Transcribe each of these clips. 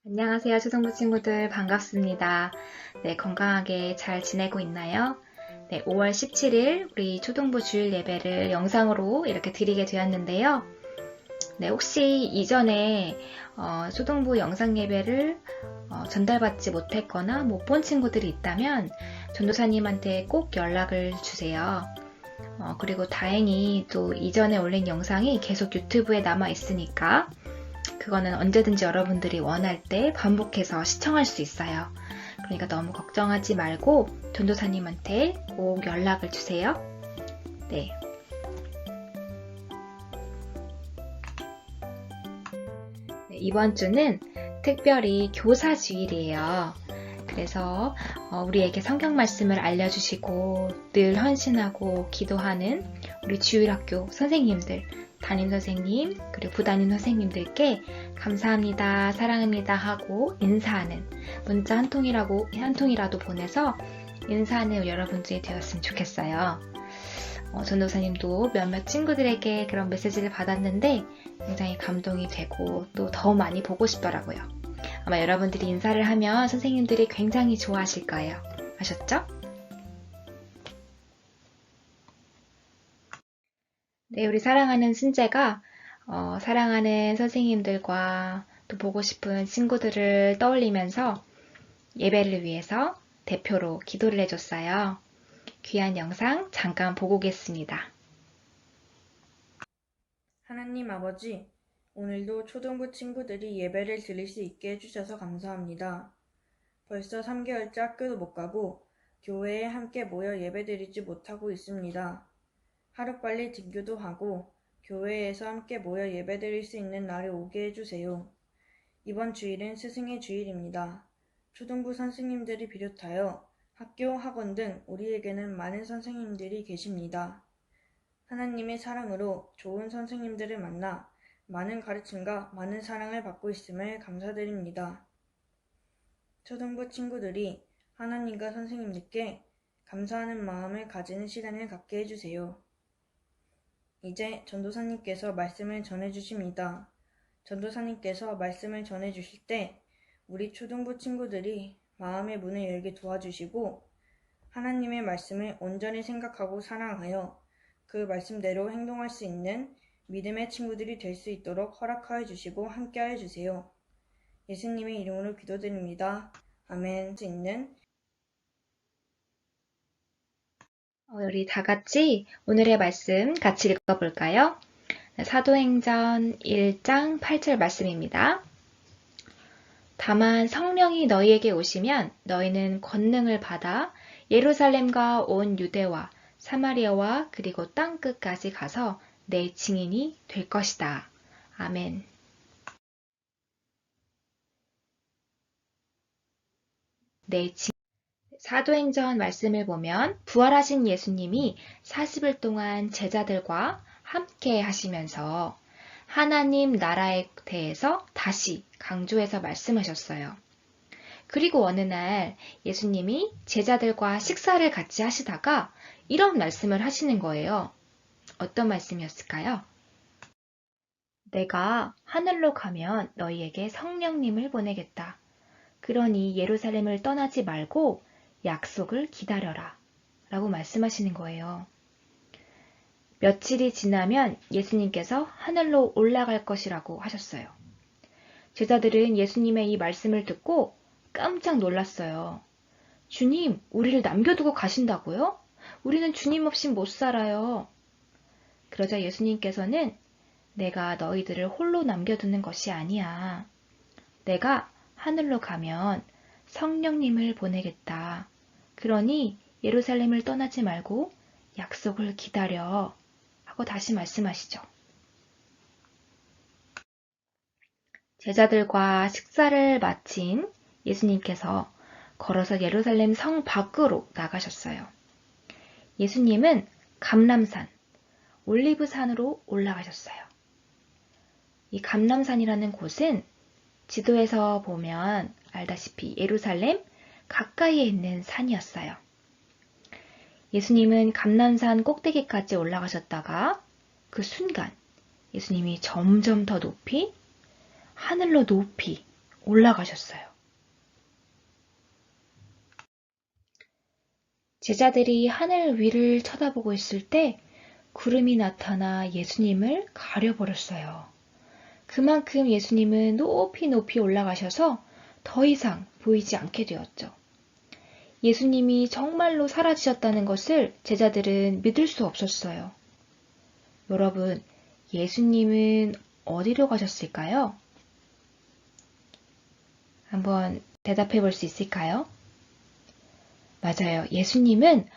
안녕하세요, 초등부 친구들. 반갑습니다. 네, 건강하게 잘 지내고 있나요? 네, 5월 17일 우리 초등부 주일 예배를 영상으로 이렇게 드리게 되었는데요. 네, 혹시 이전에 초등부 영상 예배를 전달받지 못했거나 못 본 친구들이 있다면 전도사님한테 꼭 연락을 주세요. 그리고 다행히 또 이전에 올린 영상이 계속 유튜브에 남아 있으니까 그거는 언제든지 여러분들이 원할 때 반복해서 시청할 수 있어요. 그러니까 너무 걱정하지 말고 전도사님한테 꼭 연락을 주세요. 네. 네, 이번 주는 특별히 교사 주일이에요. 그래서 우리에게 성경 말씀을 알려주시고 늘 헌신하고 기도하는 우리 주일학교 선생님들, 담임 선생님, 그리고 부담임 선생님들께 감사합니다, 사랑합니다 하고 인사하는 문자 한 통이라도 보내서 인사하는 여러분들이 되었으면 좋겠어요. 전도사님도 몇몇 친구들에게 그런 메시지를 받았는데 굉장히 감동이 되고 또 더 많이 보고 싶더라고요. 아마 여러분들이 인사를 하면 선생님들이 굉장히 좋아하실 거예요. 아셨죠? 네, 우리 사랑하는 순재가 사랑하는 선생님들과 또 보고 싶은 친구들을 떠올리면서 예배를 위해서 대표로 기도를 해줬어요. 귀한 영상 잠깐 보고 오겠습니다. 하나님 아버지, 오늘도 초등부 친구들이 예배를 드릴 수 있게 해주셔서 감사합니다. 벌써 3개월째 학교도 못 가고 교회에 함께 모여 예배드리지 못하고 있습니다. 하루빨리 등교도 하고 교회에서 함께 모여 예배드릴 수 있는 날이 오게 해주세요. 이번 주일은 스승의 주일입니다. 초등부 선생님들이 비롯하여 학교, 학원 등 우리에게는 많은 선생님들이 계십니다. 하나님의 사랑으로 좋은 선생님들을 만나 많은 가르침과 많은 사랑을 받고 있음을 감사드립니다. 초등부 친구들이 하나님과 선생님들께 감사하는 마음을 가지는 시간을 갖게 해주세요. 이제 전도사님께서 말씀을 전해주십니다. 전도사님께서 말씀을 전해주실 때 우리 초등부 친구들이 마음의 문을 열게 도와주시고 하나님의 말씀을 온전히 생각하고 사랑하여 그 말씀대로 행동할 수 있는 믿음의 친구들이 될 수 있도록 허락하여 주시고 함께하여 주세요. 예수님의 이름으로 기도드립니다. 아멘. 수 있는 우리 다 같이 오늘의 말씀 같이 읽어볼까요? 사도행전 1장 8절 말씀입니다. 다만 성령이 너희에게 오시면 너희는 권능을 받아 예루살렘과 온 유대와 사마리아와 그리고 땅 끝까지 가서 내 증인이 될 것이다. 아멘. 내 증... 사도행전 말씀을 보면 부활하신 예수님이 40일 동안 제자들과 함께 하시면서 하나님 나라에 대해서 다시 강조해서 말씀하셨어요. 그리고 어느 날 예수님이 제자들과 식사를 같이 하시다가 이런 말씀을 하시는 거예요. 어떤 말씀이었을까요? 내가 하늘로 가면 너희에게 성령님을 보내겠다. 그러니 예루살렘을 떠나지 말고 약속을 기다려라. 라고 말씀하시는 거예요. 며칠이 지나면 예수님께서 하늘로 올라갈 것이라고 하셨어요. 제자들은 예수님의 이 말씀을 듣고 깜짝 놀랐어요. 주님, 우리를 남겨두고 가신다고요? 우리는 주님 없이 못 살아요. 그러자 예수님께서는 내가 너희들을 홀로 남겨두는 것이 아니야. 내가 하늘로 가면 성령님을 보내겠다. 그러니 예루살렘을 떠나지 말고 약속을 기다려. 하고 다시 말씀하시죠. 제자들과 식사를 마친 예수님께서 걸어서 예루살렘 성 밖으로 나가셨어요. 예수님은 감람산, 올리브산으로 올라가셨어요. 이 감람산이라는 곳은 지도에서 보면 알다시피 예루살렘 가까이에 있는 산이었어요. 예수님은 감람산 꼭대기까지 올라가셨다가 그 순간 예수님이 점점 더 높이 하늘로 높이 올라가셨어요. 제자들이 하늘 위를 쳐다보고 있을 때 구름이 나타나 예수님을 가려버렸어요. 그만큼 예수님은 높이 높이 올라가셔서 더 이상 보이지 않게 되었죠. 예수님이 정말로 사라지셨다는 것을 제자들은 믿을 수 없었어요. 여러분, 예수님은 어디로 가셨을까요? 한번 대답해 볼 수 있을까요? 맞아요. 예수님은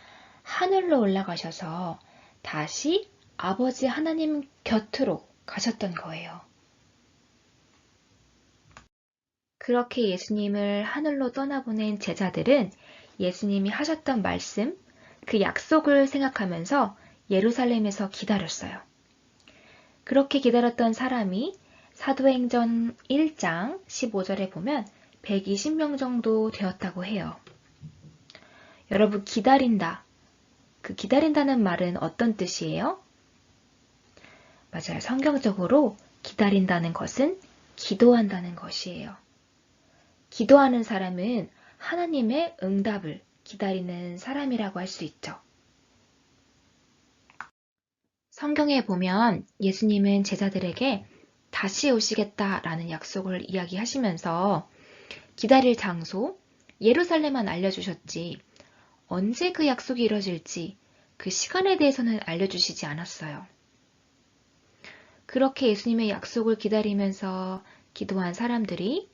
하늘로 올라가셔서 다시 아버지 하나님 곁으로 가셨던 거예요. 그렇게 예수님을 하늘로 떠나보낸 제자들은 예수님이 하셨던 말씀, 그 약속을 생각하면서 예루살렘에서 기다렸어요. 그렇게 기다렸던 사람이 사도행전 1장 15절에 보면 120명 정도 되었다고 해요. 여러분, 기다린다. 그 기다린다는 말은 어떤 뜻이에요? 맞아요. 성경적으로 기다린다는 것은 기도한다는 것이에요. 기도하는 사람은 하나님의 응답을 기다리는 사람이라고 할 수 있죠. 성경에 보면 예수님은 제자들에게 다시 오시겠다라는 약속을 이야기하시면서 기다릴 장소, 예루살렘만 알려주셨지 언제 그 약속이 이뤄질지 그 시간에 대해서는 알려주시지 않았어요. 그렇게 예수님의 약속을 기다리면서 기도한 사람들이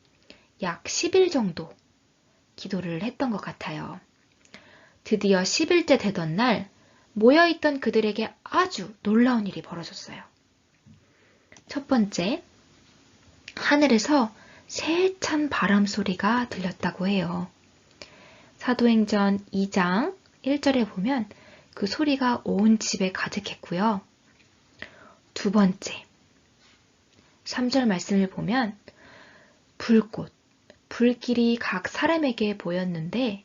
약 10일 정도 기도를 했던 것 같아요. 드디어 10일째 되던 날 모여있던 그들에게 아주 놀라운 일이 벌어졌어요. 첫 번째, 하늘에서 세찬 바람 소리가 들렸다고 해요. 사도행전 2장 1절에 보면 그 소리가 온 집에 가득했고요. 두 번째, 3절 말씀을 보면 불꽃, 불길이 각 사람에게 보였는데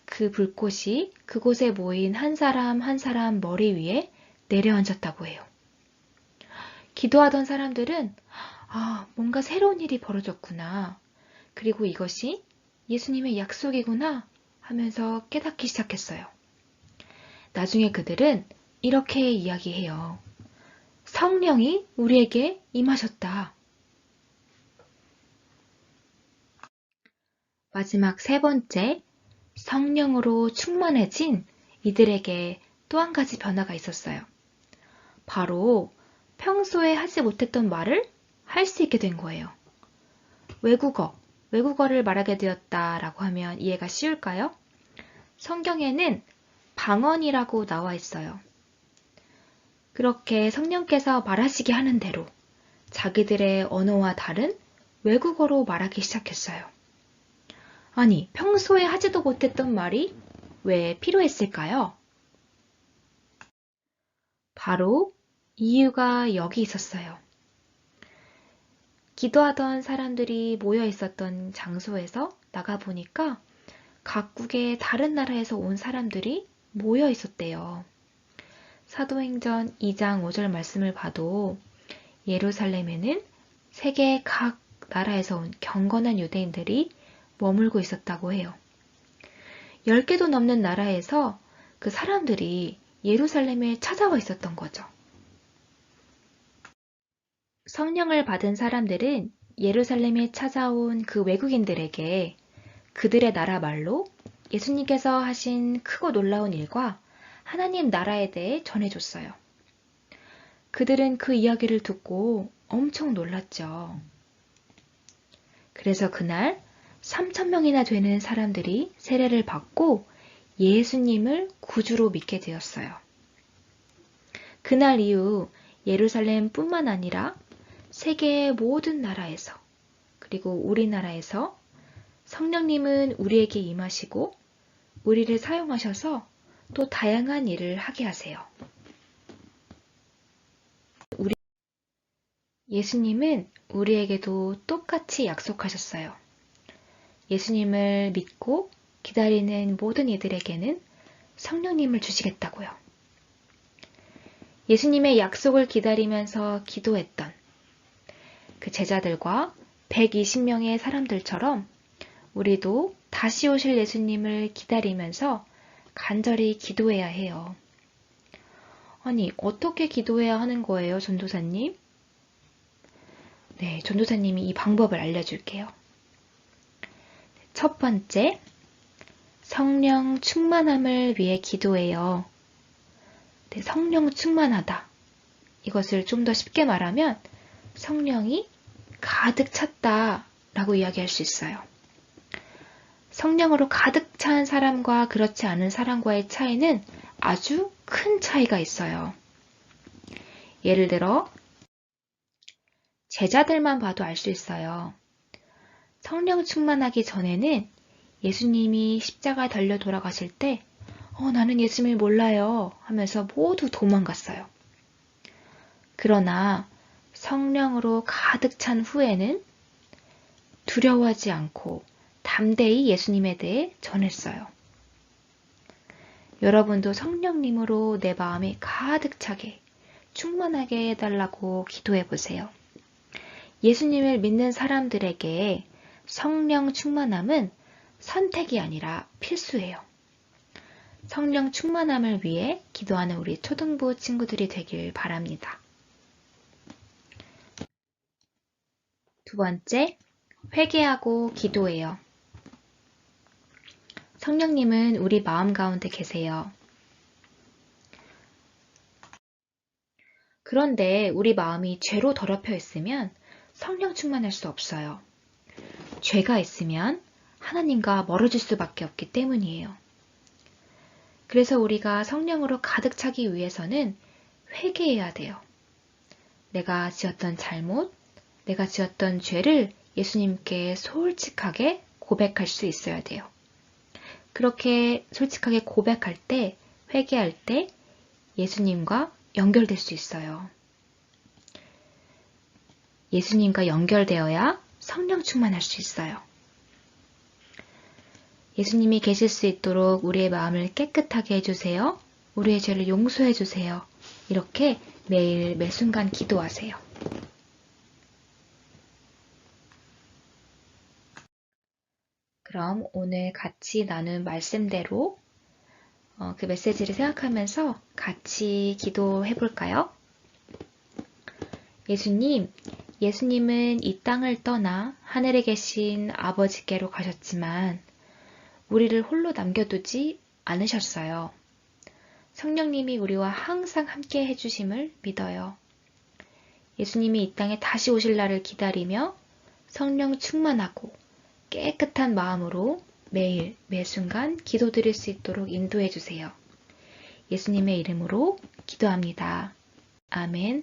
그 불꽃이 그곳에 모인 한 사람 한 사람 머리 위에 내려앉았다고 해요. 기도하던 사람들은 뭔가 새로운 일이 벌어졌구나. 그리고 이것이 예수님의 약속이구나 하면서 깨닫기 시작했어요. 나중에 그들은 이렇게 이야기해요. 성령이 우리에게 임하셨다. 마지막 세 번째, 성령으로 충만해진 이들에게 또 한 가지 변화가 있었어요. 바로 평소에 하지 못했던 말을 할 수 있게 된 거예요. 외국어를 말하게 되었다라고 하면 이해가 쉬울까요? 성경에는 방언이라고 나와 있어요. 그렇게 성령께서 말하시게 하는 대로 자기들의 언어와 다른 외국어로 말하기 시작했어요. 아니, 평소에 하지도 못했던 말이 왜 필요했을까요? 바로 이유가 여기 있었어요. 기도하던 사람들이 모여 있었던 장소에서 나가보니까 각국의 다른 나라에서 온 사람들이 모여 있었대요. 사도행전 2장 5절 말씀을 봐도 예루살렘에는 세계 각 나라에서 온 경건한 유대인들이 머물고 있었다고 해요. 10개도 넘는 나라에서 그 사람들이 예루살렘에 찾아와 있었던 거죠. 성령을 받은 사람들은 예루살렘에 찾아온 그 외국인들에게 그들의 나라 말로 예수님께서 하신 크고 놀라운 일과 하나님 나라에 대해 전해줬어요. 그들은 그 이야기를 듣고 엄청 놀랐죠. 그래서 그날 3,000명이나 되는 사람들이 세례를 받고 예수님을 구주로 믿게 되었어요. 그날 이후 예루살렘뿐만 아니라 세계의 모든 나라에서 그리고 우리나라에서 성령님은 우리에게 임하시고 우리를 사용하셔서 또 다양한 일을 하게 하세요. 예수님은 우리에게도 똑같이 약속하셨어요. 예수님을 믿고 기다리는 모든 이들에게는 성령님을 주시겠다고요. 예수님의 약속을 기다리면서 기도했던 그 제자들과 120명의 사람들처럼 우리도 다시 오실 예수님을 기다리면서 간절히 기도해야 해요. 아니, 어떻게 기도해야 하는 거예요, 전도사님? 네, 전도사님이 이 방법을 알려줄게요. 첫 번째, 성령 충만함을 위해 기도해요. 네, 성령 충만하다. 이것을 좀 더 쉽게 말하면 성령이 가득 찼다 라고 이야기할 수 있어요. 성령으로 가득 찬 사람과 그렇지 않은 사람과의 차이는 아주 큰 차이가 있어요. 예를 들어 제자들만 봐도 알 수 있어요. 성령 충만하기 전에는 예수님이 십자가에 달려 돌아가실 때 나는 예수님을 몰라요 하면서 모두 도망갔어요. 그러나 성령으로 가득 찬 후에는 두려워하지 않고 담대히 예수님에 대해 전했어요. 여러분도 성령님으로 내 마음이 가득 차게 충만하게 해달라고 기도해 보세요. 예수님을 믿는 사람들에게 성령 충만함은 선택이 아니라 필수예요. 성령 충만함을 위해 기도하는 우리 초등부 친구들이 되길 바랍니다. 두 번째, 회개하고 기도해요. 성령님은 우리 마음 가운데 계세요. 그런데 우리 마음이 죄로 더럽혀 있으면 성령 충만할 수 없어요. 죄가 있으면 하나님과 멀어질 수밖에 없기 때문이에요. 그래서 우리가 성령으로 가득 차기 위해서는 회개해야 돼요. 내가 지었던 잘못, 내가 지었던 죄를 예수님께 솔직하게 고백할 수 있어야 돼요. 그렇게 솔직하게 고백할 때, 회개할 때 예수님과 연결될 수 있어요. 예수님과 연결되어야 성령 충만할 수 있어요. 예수님이 계실 수 있도록 우리의 마음을 깨끗하게 해주세요. 우리의 죄를 용서해 주세요. 이렇게 매일 매 순간 기도하세요. 그럼 오늘 같이 나눈 말씀대로 그 메시지를 생각하면서 같이 기도해 볼까요? 예수님은 이 땅을 떠나 하늘에 계신 아버지께로 가셨지만 우리를 홀로 남겨두지 않으셨어요. 성령님이 우리와 항상 함께 해주심을 믿어요. 예수님이 이 땅에 다시 오실 날을 기다리며 성령 충만하고 깨끗한 마음으로 매일 매 순간 기도드릴 수 있도록 인도해 주세요. 예수님의 이름으로 기도합니다. 아멘.